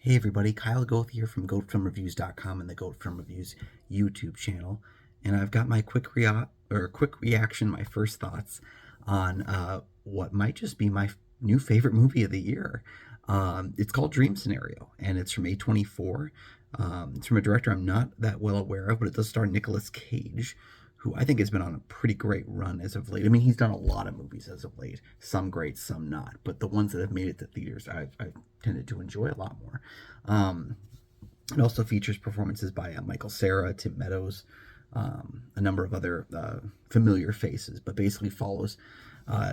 Hey everybody, Kyle Goth here from goatfilmreviews.com and the Goat Film Reviews YouTube channel, and I've got my quick reaction, my first thoughts on what might just be my new favorite movie of the year. It's called Dream Scenario, and it's from A24. It's from a director I'm not that well aware of, but it does star Nicolas Cage, who I think has been on a pretty great run as of late. I mean, he's done a lot of movies as of late, some great, some not, but the ones that have made it to theaters, I've tended to enjoy a lot more. It also features performances by Michael Cera, Tim Meadows, a number of other familiar faces, but basically follows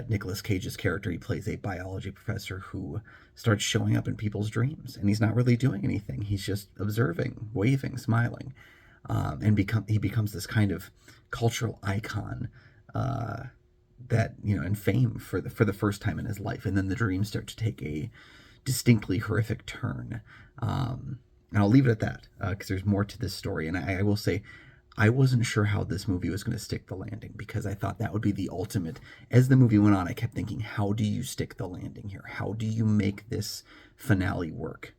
Nicolas Cage's character. He plays a biology professor who starts showing up in people's dreams, and he's not really doing anything. He's just observing, waving, smiling, and he becomes this kind of cultural icon that, you know, and fame for the first time in his life. And then the dreams start to take a distinctly horrific turn. And I'll leave it at that because there's more to this story. And I will say, I wasn't sure how this movie was going to stick the landing, because I thought that would be the ultimate. As the movie went on, I kept thinking, how do you stick the landing here? How do you make this finale work?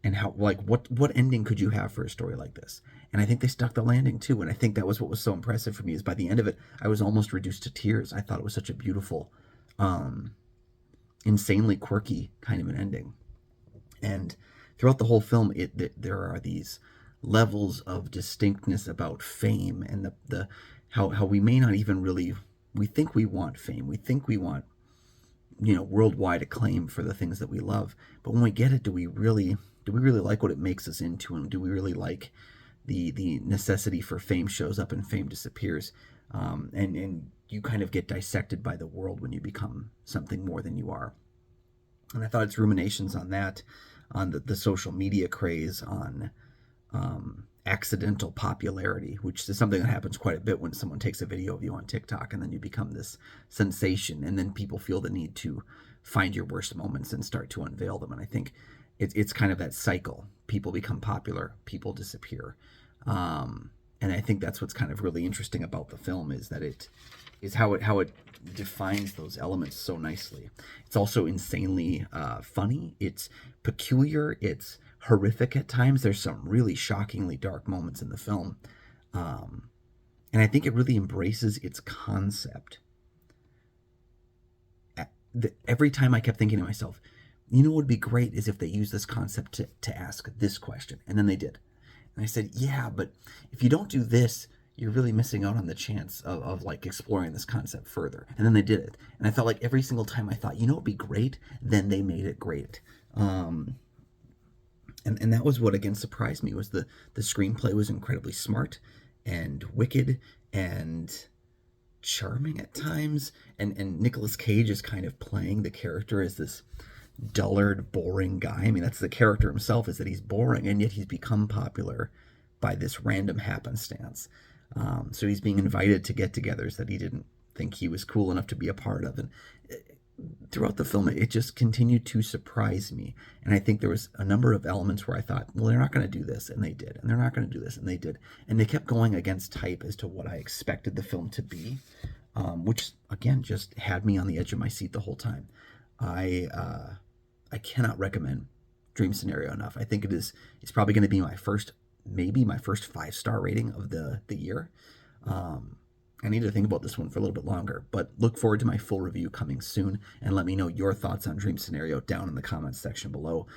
And how, like, what ending could you have for a story like this? And I think they stuck the landing too. And I think that was what was so impressive for me, is by the end of it, I was almost reduced to tears. I thought it was such a beautiful, insanely quirky kind of an ending. And throughout the whole film, there are these levels of distinctness about fame, and how we may not even really, we think we want fame, we think we want, you know, worldwide acclaim for the things that we love, but when we get it, do we really like what it makes us into, and do we really like the necessity for fame shows up and fame disappears, and you kind of get dissected by the world when you become something more than you are. And I thought its ruminations on that, on the social media craze, on accidental popularity, which is something that happens quite a bit when someone takes a video of you on TikTok and then you become this sensation, and then people feel the need to find your worst moments and start to unveil them. And I think it's kind of that cycle. People become popular, people disappear. And I think that's what's kind of really interesting about the film, is that it is how it defines those elements so nicely. It's also insanely funny. It's peculiar. It's horrific at times. There's some really shockingly dark moments in the film. And I think it really embraces its concept. Every time I kept thinking to myself, you know what would be great is if they use this concept to ask this question. And then they did. And I said, yeah, but if you don't do this, you're really missing out on the chance of like exploring this concept further. And then they did it. And I felt like every single time I thought, you know, it'd be great, then they made it great. And that was what, again, surprised me, was the screenplay was incredibly smart and wicked and charming at times. And Nicolas Cage is kind of playing the character as this dullard, boring guy. I mean, that's the character himself, is that he's boring, and yet he's become popular by this random happenstance. So he's being invited to get-togethers that he didn't think he was cool enough to be a part of. And throughout the film, it just continued to surprise me. And I think there was a number of elements where I thought, well, they're not going to do this, and they did. And they're not going to do this, and they did. And they kept going against type as to what I expected the film to be, which, again, just had me on the edge of my seat the whole time. I cannot recommend Dream Scenario enough. I think it's probably going to be maybe my first 5-star rating of the year. I need to think about this one for a little bit longer, but look forward to my full review coming soon, and let me know your thoughts on Dream Scenario down in the comments section below.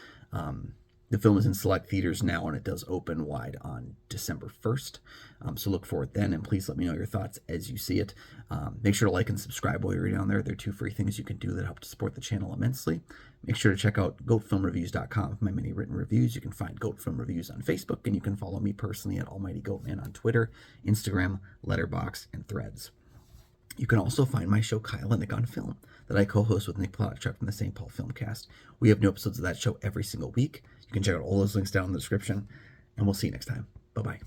The film is in select theaters now, and it does open wide on December 1st. So look for it then, and please let me know your thoughts as you see it. Make sure to like and subscribe while you're down there. There are 2 free things you can do that help to support the channel immensely. Make sure to check out goatfilmreviews.com for my many written reviews. You can find Goat Film Reviews on Facebook, and you can follow me personally at Almighty Goatman on Twitter, Instagram, Letterboxd, and Threads. You can also find my show Kyle and Nick on Film that I co-host with Nick Plotchuk from the St. Paul Filmcast. We have new episodes of that show every single week. You can check out all those links down in the description, and we'll see you next time. Bye-bye.